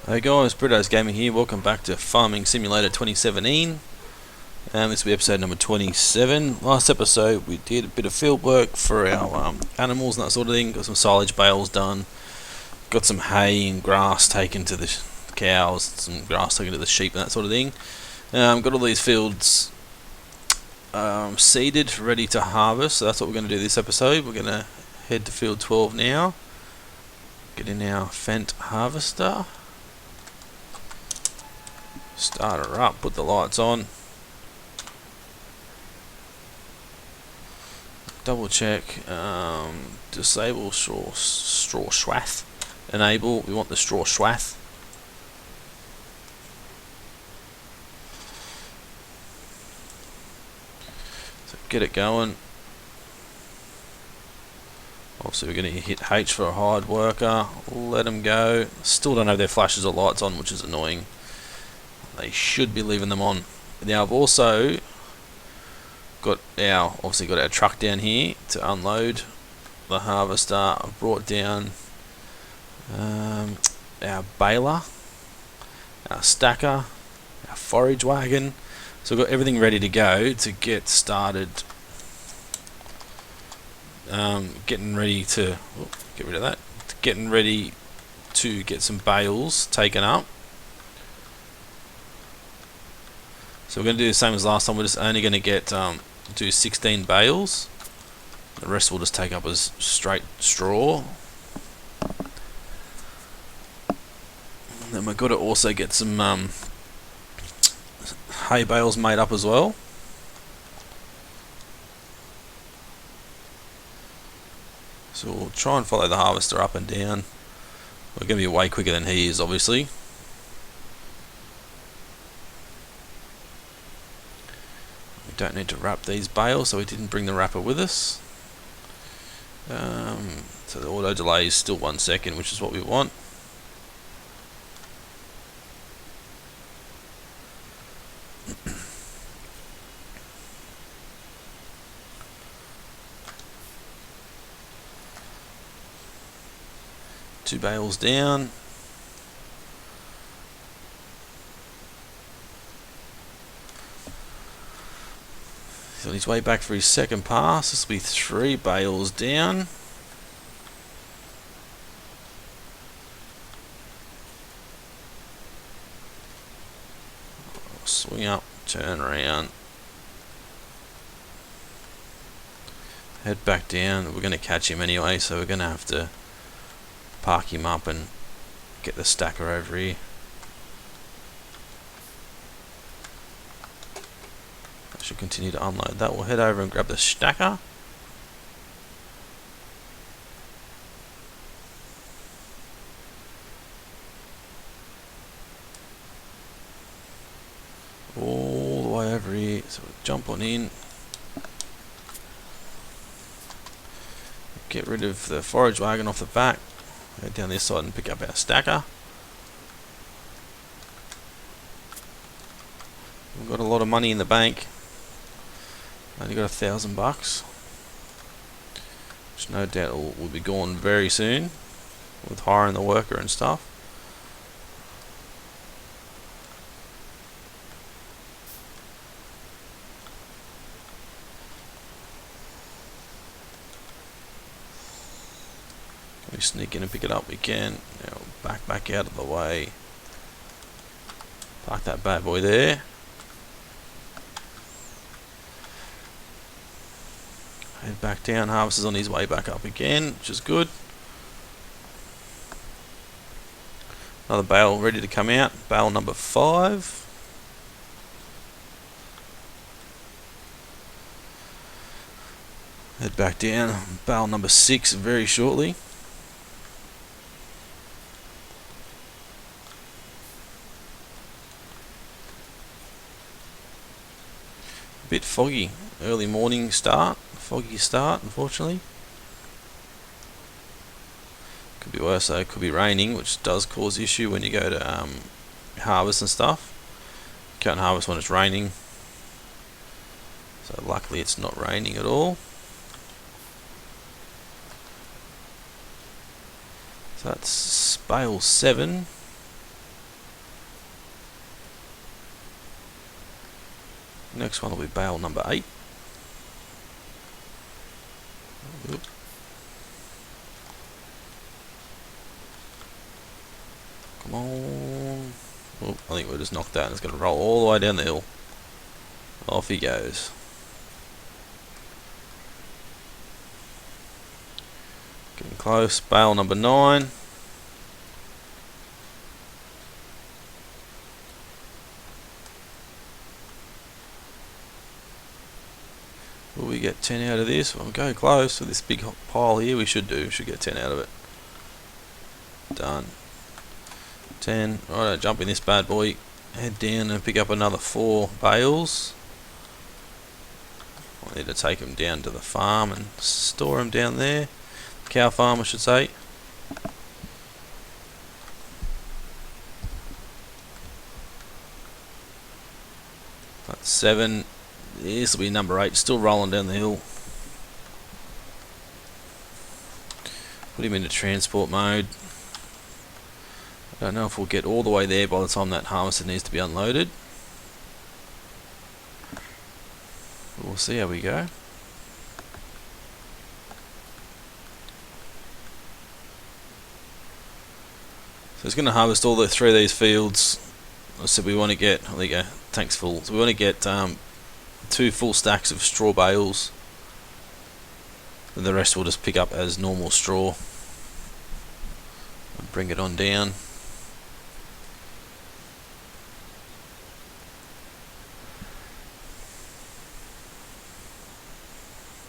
Hey guys, Brito's Gaming here. Welcome back to Farming Simulator 2017. This will be episode number 27. Last episode we did a bit of field work for our animals and that sort of thing. Got some silage bales done. Got some hay and grass taken to the cows, some grass taken to the sheep and that sort of thing. Got all these fields seeded, ready to harvest. So that's what we're going to do this episode. We're going to head to field 12 now. Get in our Fendt harvester. Start her up, put the lights on. Double check, disable straw swath. Enable, we want the straw swath. So get it going. Obviously we're going to hit H for a hired worker. Let them go. Still don't have their flashes or lights on, which is annoying. They should be leaving them on. Now I've also got our truck down here to unload the harvester. I've brought down our baler, our stacker, our forage wagon. So we've got everything ready to go to get started. Getting ready to get rid of that. Getting ready to get some bales taken up. So we're going to do the same as last time. We're just only going to get do 16 bales. The rest we'll just take up as straight straw. And then we've got to also get some hay bales made up as well. So we'll try and follow the harvester up and down. We're going to be way quicker than he is, obviously. Don't need to wrap these bales, so we didn't bring the wrapper with us. So the auto delay is still 1 second, which is what we want. Two bales down. He's on his way back for his second pass. This will be 3 bales down. Swing up, turn around. Head back down. We're going to catch him anyway, so we're going to have to park him up and get the stacker over here. Should continue to unload that. We'll head over and grab the stacker. All the way over here. So we'll jump on in. Get rid of the forage wagon off the back. Head down this side and pick up our stacker. We've got a lot of money in the bank. Only got $1,000, which no doubt will be gone very soon with hiring the worker and stuff. Can we sneak in and pick it up? We can. Now back out of the way. Park that bad boy there. Head back down. Harvester's on his way back up again, which is good. Another bale ready to come out. Bale number 5. Head back down. Bale number 6 very shortly. A bit foggy. Early morning start. Foggy start, unfortunately. Could be worse though, could be raining, which does cause issue when you go to harvest and stuff. You can't harvest when it's raining. So luckily it's not raining at all. So that's bale 7. Next one will be bale number 8. Oop. Come on. Oop, I think we'll just knock that and it's going to roll all the way down the hill. Off he goes. Getting close. Bale number 9. Will we get 10 out of this? We'll go close to this big pile here. We should do. Should get 10 out of it. Done. 10. Alright, jump in this bad boy. Head down and pick up another 4 bales. I need to take them down to the farm and store them down there. Cow farm, I should say. That's 7. This will be number 8, still rolling down the hill. Put him into transport mode. I don't know if we'll get all the way there by the time that harvester needs to be unloaded. We'll see how we go. So it's going to harvest all the 3 of these fields. I said we want to get, there you go, tank's full. So we want to get 2 full stacks of straw bales, and the rest we'll just pick up as normal straw and bring it on down.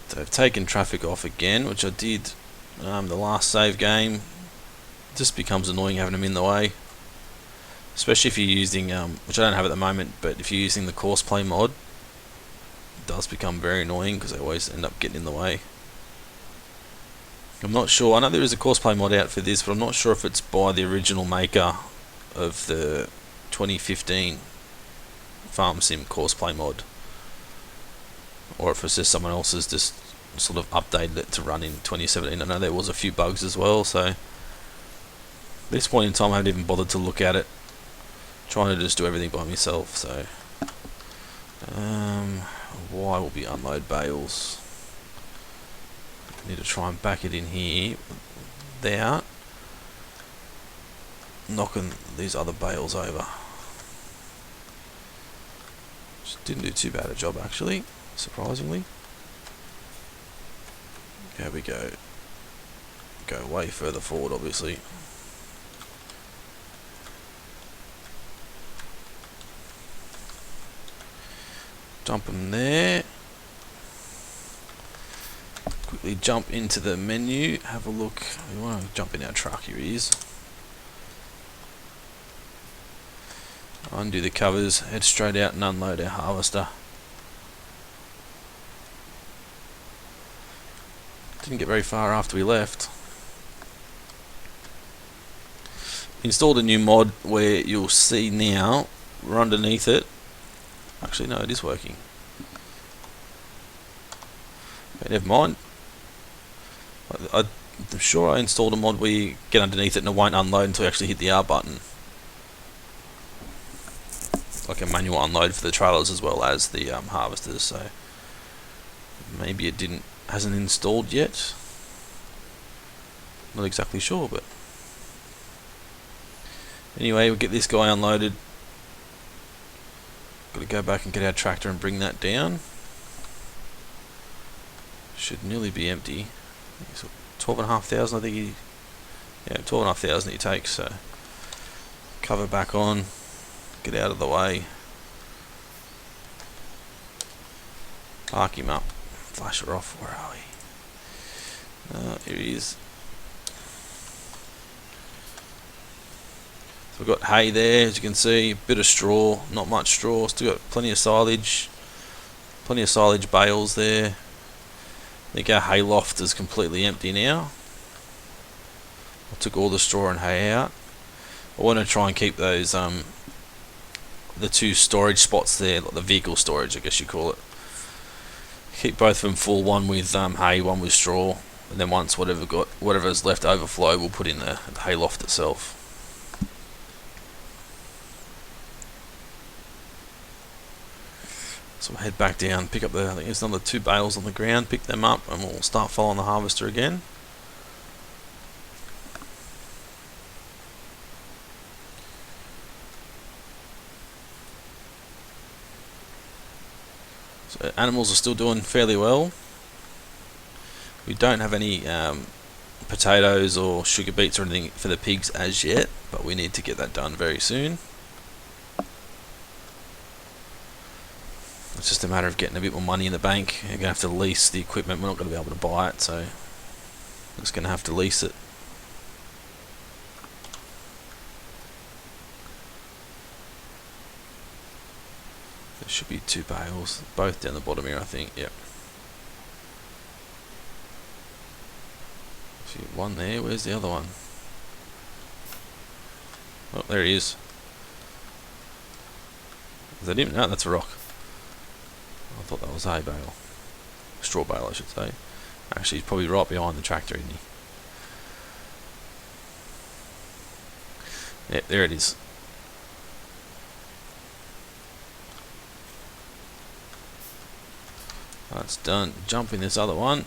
So I've taken traffic off again, which I did the last save game. It just becomes annoying having them in the way, especially if you're using, which I don't have at the moment, but if you're using the courseplay mod, does become very annoying because they always end up getting in the way. I'm not sure, I know there is a courseplay mod out for this, but I'm not sure if it's by the original maker of the 2015 Farm Sim courseplay mod, or if it's just someone else has just sort of updated it to run in 2017. I know there was a few bugs as well, so at this point in time I haven't even bothered to look at it, trying to just do everything by myself. So why will be unload bales? Need to try and back it in here without knocking these other bales over. Just didn't do too bad a job actually, surprisingly. There we go. Go way further forward obviously. Dump them there. Quickly jump into the menu, have a look. We want to jump in our truck, here he is. Undo the covers, head straight out and unload our harvester. Didn't get very far after we left. Installed a new mod where you'll see now, we're underneath it. Actually, no, it is working. Okay, never mind. I'm sure I installed a mod where you get underneath it and it won't unload until you actually hit the R button. Like a manual unload for the trailers as well as the harvesters. So maybe it hasn't installed yet. Not exactly sure, but anyway, we'll get this guy unloaded. Got to go back and get our tractor and bring that down. Should nearly be empty. 12,500 I think he, yeah, 12,500 he takes. So cover back on, get out of the way, park him up, flash her off. Where are we? Here he is. So we've got hay there, as you can see, a bit of straw, not much straw, still got plenty of silage bales there. I think our hay loft is completely empty now. I took all the straw and hay out. I want to try and keep those the 2 storage spots there, like the vehicle storage I guess you call it. Keep both of them full, one with hay, one with straw, and then once whatever's left overflow we'll put in the hay loft itself. So we'll head back down, pick up I think there's another 2 bales on the ground, pick them up, and we'll start following the harvester again. So animals are still doing fairly well. We don't have any potatoes or sugar beets or anything for the pigs as yet, but we need to get that done very soon. It's just a matter of getting a bit more money in the bank. You're going to have to lease the equipment. We're not going to be able to buy it, so we're just going to have to lease it. There should be 2 bales, both down the bottom here, I think. Yep. See, one there. Where's the other one? Oh, there he is. Is that him? No, that's a rock. I thought that was a bale. Straw bale, I should say. Actually, he's probably right behind the tractor, isn't he? Yep, there it is. That's done. Jumping this other one.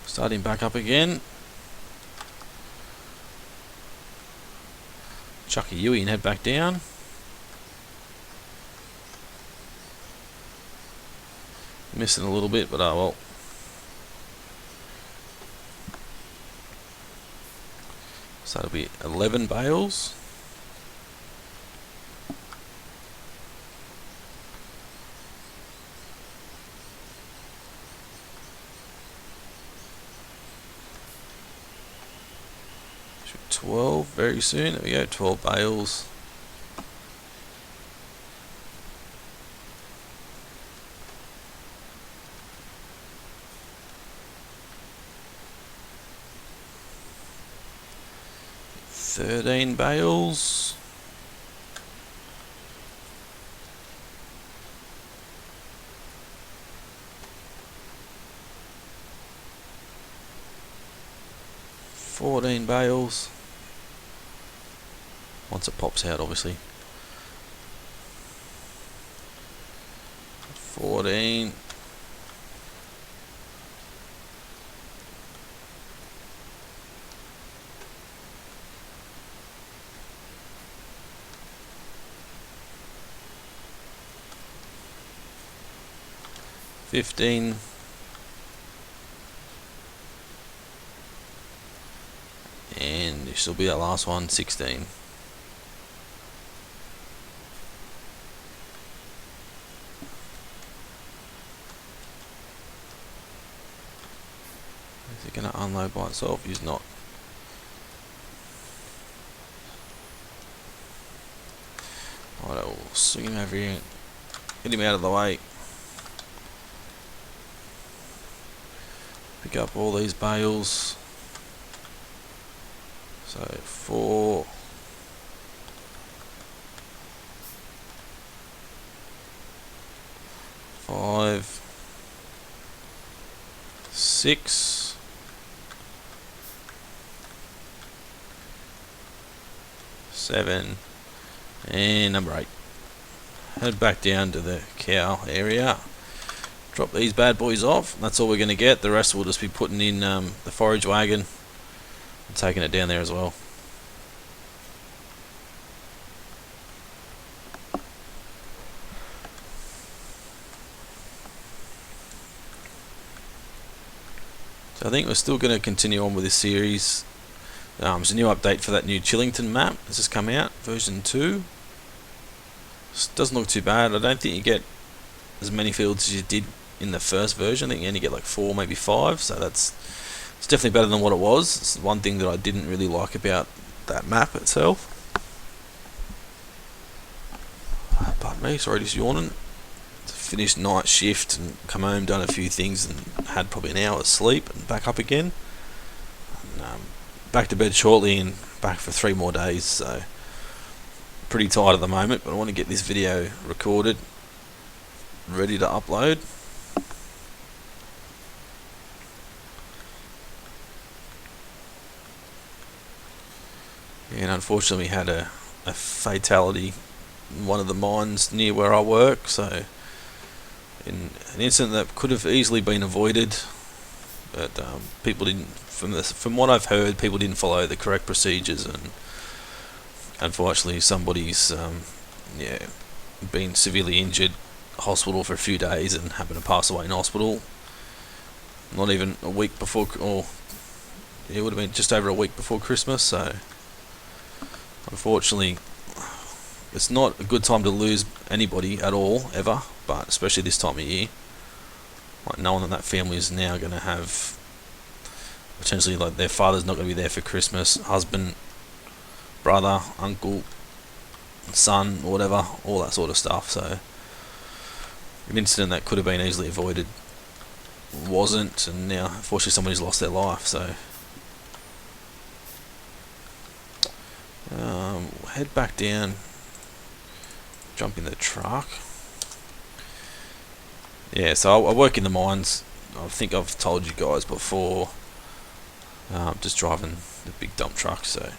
Starting back up again. Chuck a Yui and head back down. Missing a little bit, but oh well. So it'll be 11 bales. Should be 12 very soon. There we go, 12 bales. $13 bales. $14 bales. Once it pops out, obviously. 14. $15. And this will be that last one, $16. Is it going to unload by itself? He's not. Alright, we'll swing him over here. Get him out of the way. Pick up all these bales. So 4, 5, 6, 7, and number 8. Head back down to the cow area. Drop these bad boys off. That's all we're going to get. The rest we'll just be putting in the forage wagon and taking it down there as well. So I think we're still going to continue on with this series. There's a new update for that new Chillington map. Has just come out, version 2. This doesn't look too bad. I don't think you get as many fields as you did in the first version. I think you only get like 4, maybe 5. So it's definitely better than what it was. It's one thing that I didn't really like about that map itself. Pardon me, sorry, just yawning. Finished night shift and come home, done a few things, and had probably an hour's sleep and back up again. And, back to bed shortly and back for 3 more days. So pretty tired at the moment, but I want to get this video recorded, ready to upload. And unfortunately we had a fatality one of the mines near where I work. So, in an incident that could have easily been avoided, but people didn't. From what I've heard, people didn't follow the correct procedures, and unfortunately, somebody's been severely injured, hospital for a few days, and happened to pass away in hospital. Not even a week before, or it would have been just over a week before Christmas. So, unfortunately, it's not a good time to lose anybody at all, ever, but especially this time of year. Like, knowing that family is now going to have potentially, like, their father's not going to be there for Christmas, husband, brother, uncle, son, or whatever, all that sort of stuff. So, an incident that could have been easily avoided wasn't, and now unfortunately somebody's lost their life. So, head back down, jump in the truck. Yeah, so I work in the mines. I think I've told you guys before. Just driving the big dump truck. So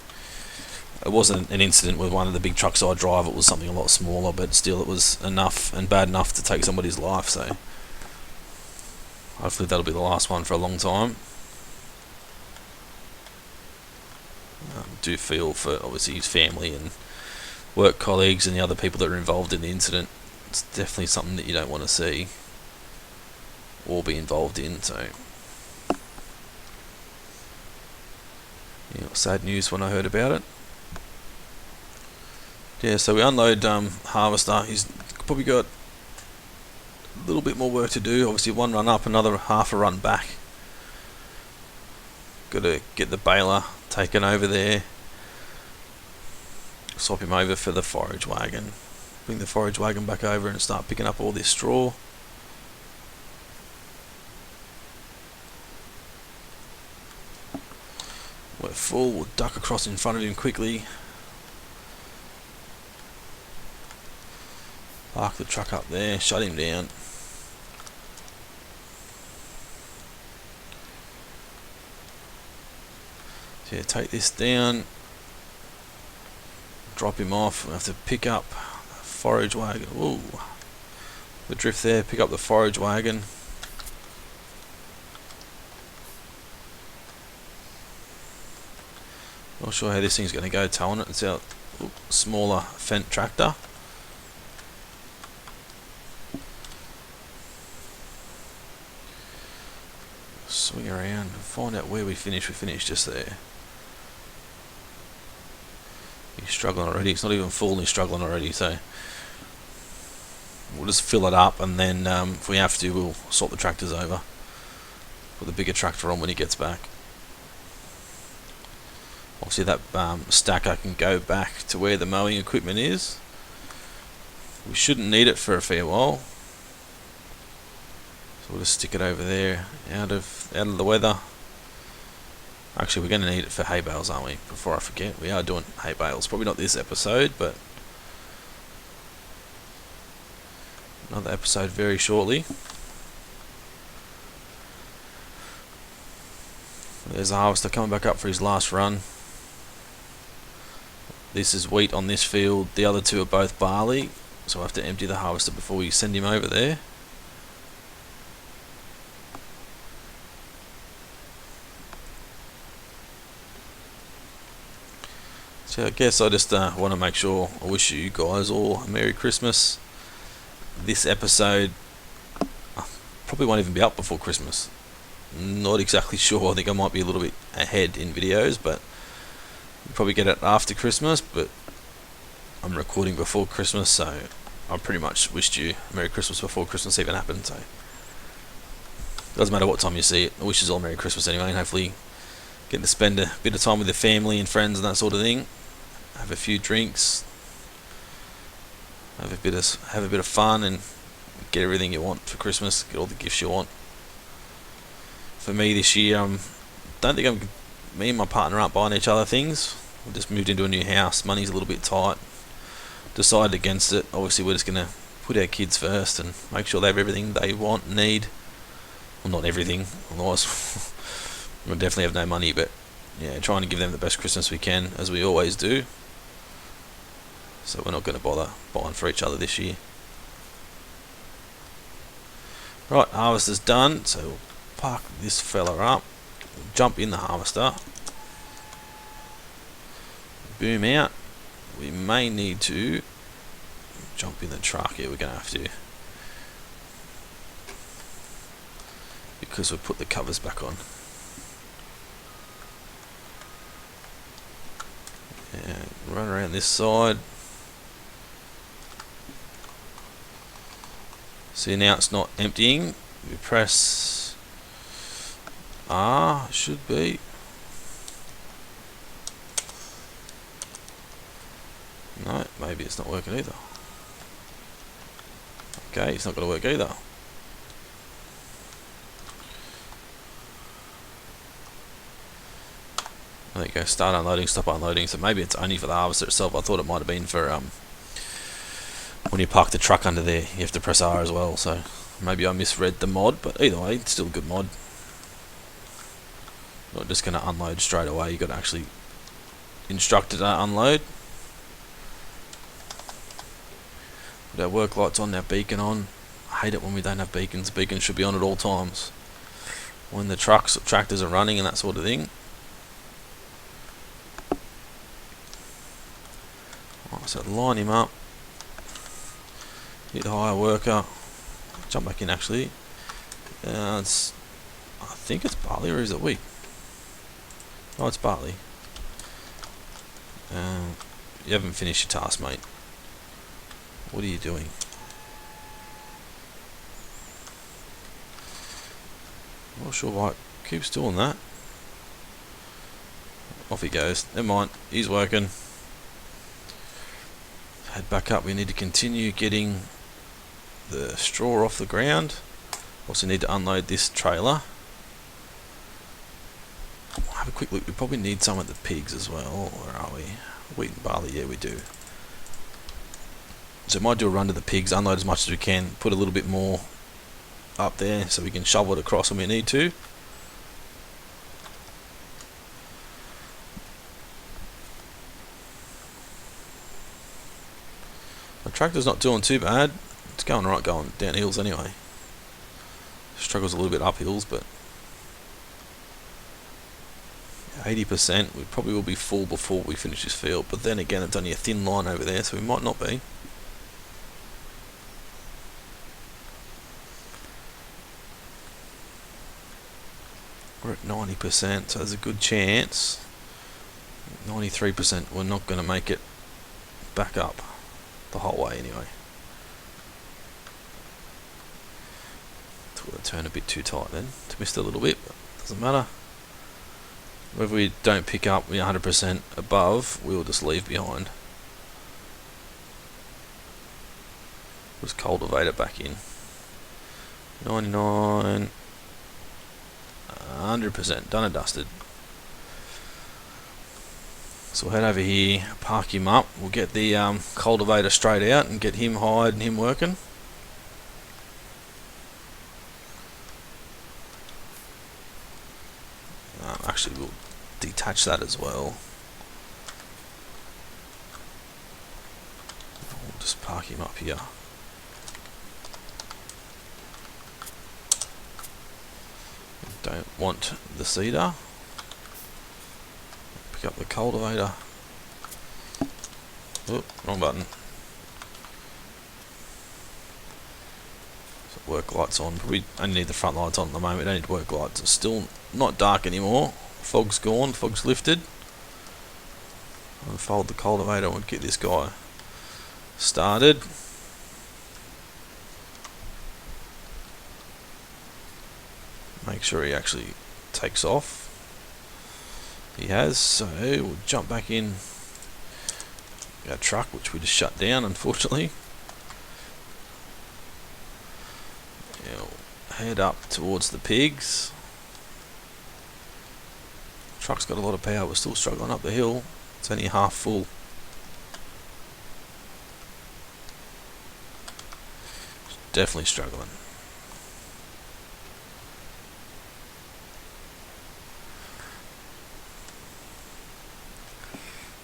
it wasn't an incident with one of the big trucks I drive. It was something a lot smaller, but still, it was enough and bad enough to take somebody's life. So hopefully that'll be the last one for a long time. Do feel for obviously his family and work colleagues and the other people that are involved in the incident. It's definitely something that you don't want to see or be involved in. So, sad news when I heard about it. Yeah, so we unload harvester. He's probably got a little bit more work to do. Obviously, one run up, another half a run back. Got to get the baler taken over there. Swap him over for the forage wagon. Bring the forage wagon back over and start picking up all this straw. We're full. We'll duck across in front of him quickly. Park the truck up there. Shut him down. So yeah, take this down. Drop him off. We have to pick up the forage wagon. Ooh, the drift there. Pick up the forage wagon. Not sure how this thing's going to go towing it. It's our smaller Fendt tractor. Swing around and find out where we finish. We finished just there. He's struggling already. It's not even full and he's struggling already. So we'll just fill it up, and then if we have to, we'll swap the tractors over. Put the bigger tractor on when he gets back. Obviously that stacker can go back to where the mowing equipment is. We shouldn't need it for a fair while, so we'll just stick it over there, out of the weather. Actually, we're going to need it for hay bales, aren't we? Before I forget, we are doing hay bales. Probably not this episode, but another episode very shortly. There's a harvester coming back up for his last run. This is wheat on this field. The other two are both barley, so I have to empty the harvester before we send him over there. So I guess I just want to make sure I wish you guys all a Merry Christmas. This episode probably won't even be up before Christmas. Not exactly sure. I think I might be a little bit ahead in videos, but you'll probably get it after Christmas. But I'm recording before Christmas, so I pretty much wished you a Merry Christmas before Christmas even happened. So doesn't matter what time you see it. I wish you all Merry Christmas anyway, and hopefully getting to spend a bit of time with your family and friends and that sort of thing. Have a few drinks, have a bit of fun, and get everything you want for Christmas. Get all the gifts you want. For me this year, don't think me and my partner aren't buying each other things. We just moved into a new house. Money's a little bit tight. Decided against it. Obviously, we're just gonna put our kids first and make sure they have everything they want and need. Well, not everything, otherwise we'll definitely have no money. But yeah, trying to give them the best Christmas we can, as we always do. so we're not going to bother buying for each other this year. Right, harvester's done, so we'll park this fella up, jump in the harvester, boom out. We may need to jump in the truck here, we're going to have to, because we've put the covers back on. And run around this side. See, now it's not emptying. We press R, should be. No, maybe it's not working either. Okay, it's not going to work either. There you go, start unloading, stop unloading. So maybe it's only for the harvester itself. I thought it might have been for when you park the truck under there, you have to press R as well. So maybe I misread the mod, but either way, it's still a good mod. Not just going to unload straight away. You got to actually instruct it to unload. With our work lights on, our beacon on. I hate it when we don't have beacons. Beacons should be on at all times. When the tractors are running and that sort of thing. Right, so line him up. Hit the hire worker. Jump back in actually. I think it's barley, or is it wheat? Oh, it's barley. You haven't finished your task, mate. What are you doing? Not sure why it keeps doing that. Off he goes. Never mind. He's working. Head back up. We need to continue getting the straw off the ground. Also need to unload this trailer. Have a quick look. We probably need some of the pigs as well. Where are we? Wheat and barley. Yeah, we do. So might do a run to the pigs, unload as much as we can, put a little bit more up there so we can shovel it across when we need to. The tractor's not doing too bad. It's going right, going down hills anyway. Struggles a little bit up hills, but 80%. We probably will be full before we finish this field, but then again it's only a thin line over there, so we might not be. We're at 90%, so there's a good chance. 93% we're not going to make it back up the whole way anyway. Thought I'd turn a bit too tight then. Missed a little bit, but doesn't matter. Whether we don't pick up 100% above, we'll just leave behind. Just cultivate it back in. 99, 100%, done and dusted. So we'll head over here, park him up. We'll get the cultivator straight out and get him hired and him working. Actually, we'll detach that as well. We'll just park him up here. Don't want the seeder. Pick up the cultivator. Oh, wrong button. So work lights on. We only need the front lights on at the moment. We don't need work lights. It's still not dark anymore. Fog's gone. Fog's lifted. Unfold the cultivator and get this guy started. Make sure he actually takes off. He has, so we'll jump back in our truck, which we just shut down, unfortunately. We'll head up towards the pigs. Truck's got a lot of power, we're still struggling up the hill. It's only half full. Definitely struggling.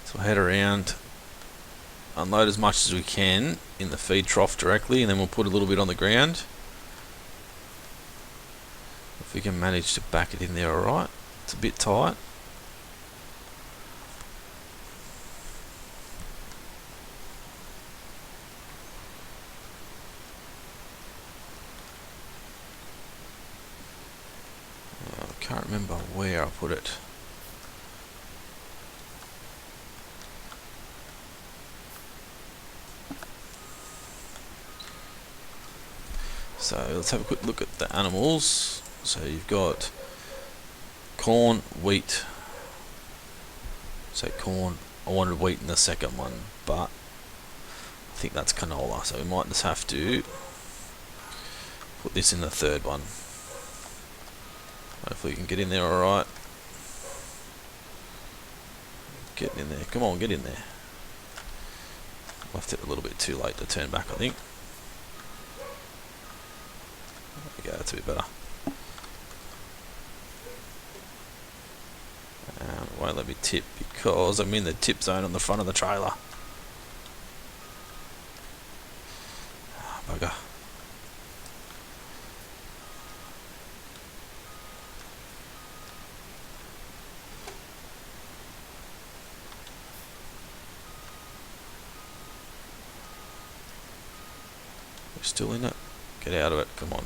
So head around, unload as much as we can in the feed trough directly, and then we'll put a little bit on the ground. If we can manage to back it in there, alright. It's a bit tight. I can't remember where I put it. So let's have a quick look at the animals. So you've got corn, wheat. So corn, I wanted wheat in the second one, but I think that's canola, so we might just have to put this in the third one. Hopefully we can get in there alright. Getting in there, come on, get in there. Left it a little bit too late to turn back, I think. There we go, that's a bit better. It won't let me tip because I'm in the tip zone on the front of the trailer. Oh, bugger. We're still in it. Get out of it, come on.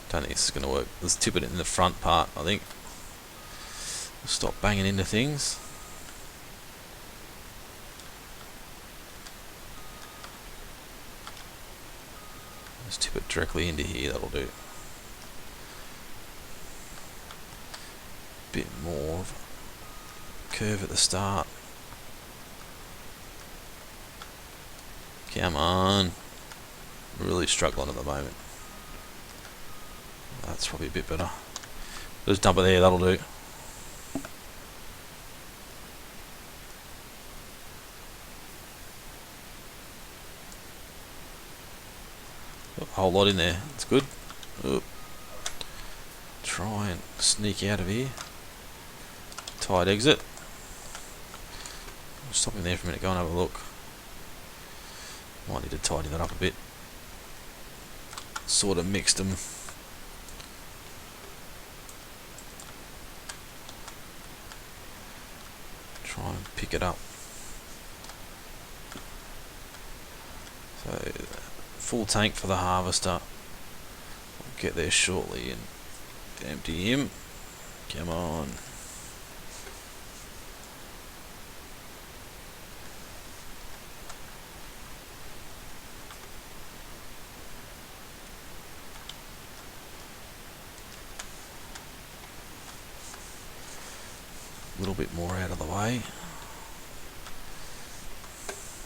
Don't think this is going to work. Let's tip it in the front part, I think. Stop banging into things. Let's tip it directly into here, that'll do. Bit more of a curve at the start. Come on. Really struggling at the moment. That's probably a bit better. Just dump it there, that'll do. A whole lot in there, it's good. Oop. Try and sneak out of here. Tight exit. Stop in there for a minute, go and have a look. Might need to tidy that up a bit. Sort of mixed them. Try and pick it up. So, full tank for the harvester. I'll get there shortly and empty him. Come on. A little bit more out of the way.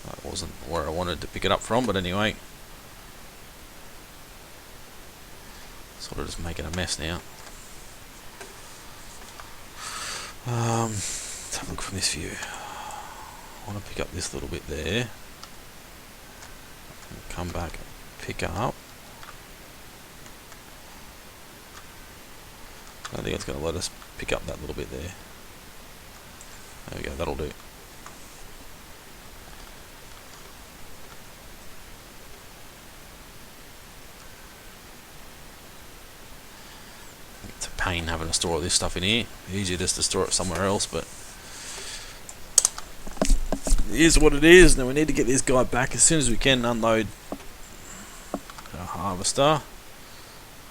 That wasn't where I wanted to pick it up from, but anyway. Sort of just making a mess now. Let's have a look from this view. I want to pick up this little bit there. And come back and pick up. I don't think it's going to let us pick up that little bit there. There we go, that'll do. It's a pain having to store all this stuff in here. Easier just to store it somewhere else, but it is what it is. Now we need to get this guy back as soon as we can, unload our harvester.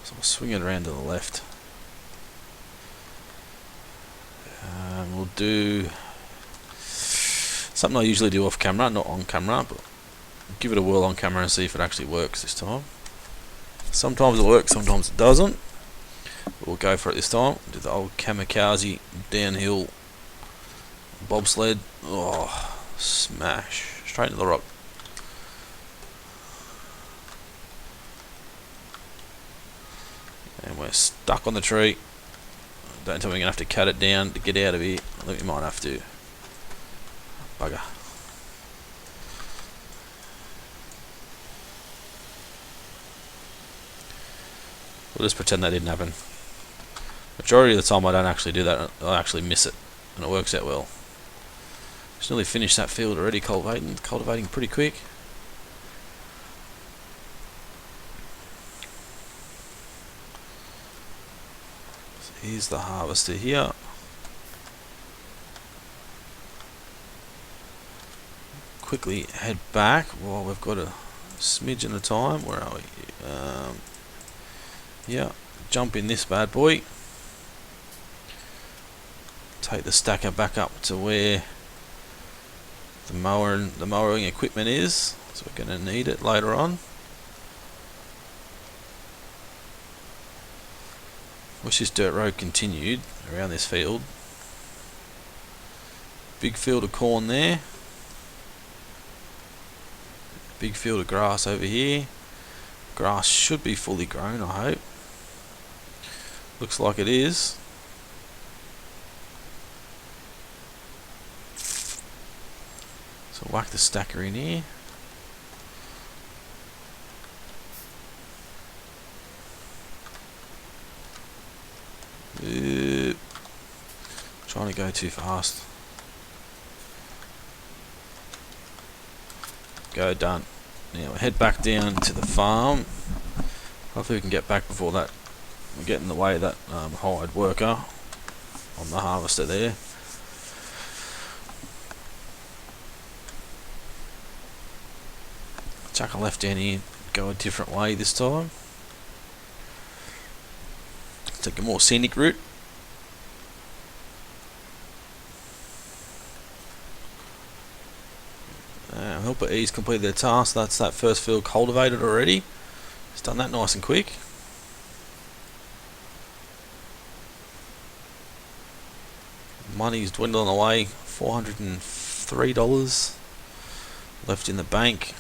So we'll swing it around to the left. We'll do something I usually do off camera, not on camera, but give it a whirl on camera and see if it actually works this time. Sometimes it works, sometimes it doesn't. But we'll go for it this time. Do the old kamikaze downhill bobsled. Oh, smash. Straight into the rock. And we're stuck on the tree. Don't tell me we're going to have to cut it down to get out of here. I think we might have to. Bugger. We'll just pretend that didn't happen. Majority of the time I don't actually do that. I actually miss it. And it works out well. Just nearly finished that field already cultivating pretty quick. So here's the harvester here. Quickly head back while we've got a smidgen of time. Where are we? Yeah, jump in this bad boy. Take the stacker back up to where the mowing equipment is, so we're going to need it later on. Wish this dirt road continued around this field. Big field of corn there. Big field of grass over here. Grass should be fully grown, I hope. Looks like it is. So whack the stacker in here. Trying to go too fast. Go, done. Now we'll head back down to the farm. Hopefully we can get back before that. We'll get in the way of that hired worker on the harvester there. Chuck a left down here, go a different way this time. Take a more scenic route. Helper E's completed their task. That's that first field cultivated already. It's done that nice and quick. Money's dwindling away. $403 left in the bank.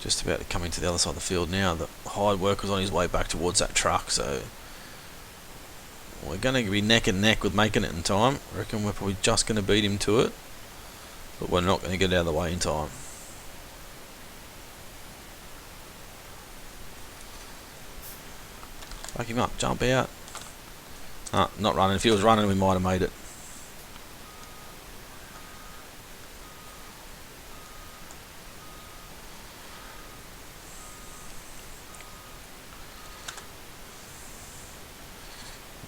Just about to come into the other side of the field now. The hired worker's on his way back towards that truck, so we're going to be neck and neck with making it in time. I reckon we're probably just going to beat him to it, but we're not going to get out of the way in time. Back him up, jump out. Not running. If he was running, we might have made it.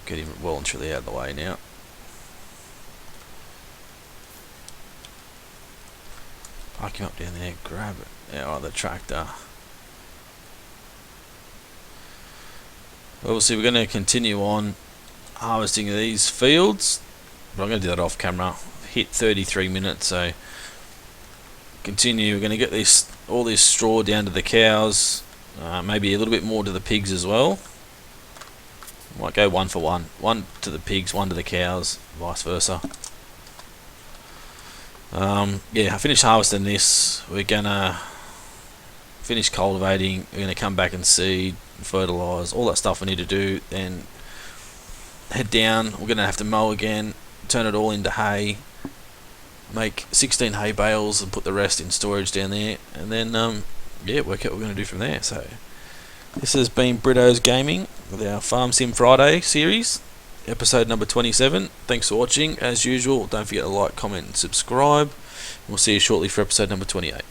Get him well and truly out of the way now. Park him up down there, grab our other tractor. Obviously we're going to continue on harvesting these fields, but I'm going to do that off camera. Hit 33 minutes, so continue. We're going to get all this straw down to the cows, maybe a little bit more to the pigs as well. Might go one for one. One to the pigs, one to the cows, vice versa. Yeah, I finished harvesting this. We're gonna finish cultivating. We're gonna come back and seed, fertilise, all that stuff we need to do. Then head down. We're gonna have to mow again, turn it all into hay, make 16 hay bales, and put the rest in storage down there. And then yeah, work out what we're gonna do from there. So this has been Brito's Gaming with our Farm Sim Friday series, episode number 27. Thanks for watching. As usual, don't forget to like, comment and subscribe. We'll see you shortly for episode number 28.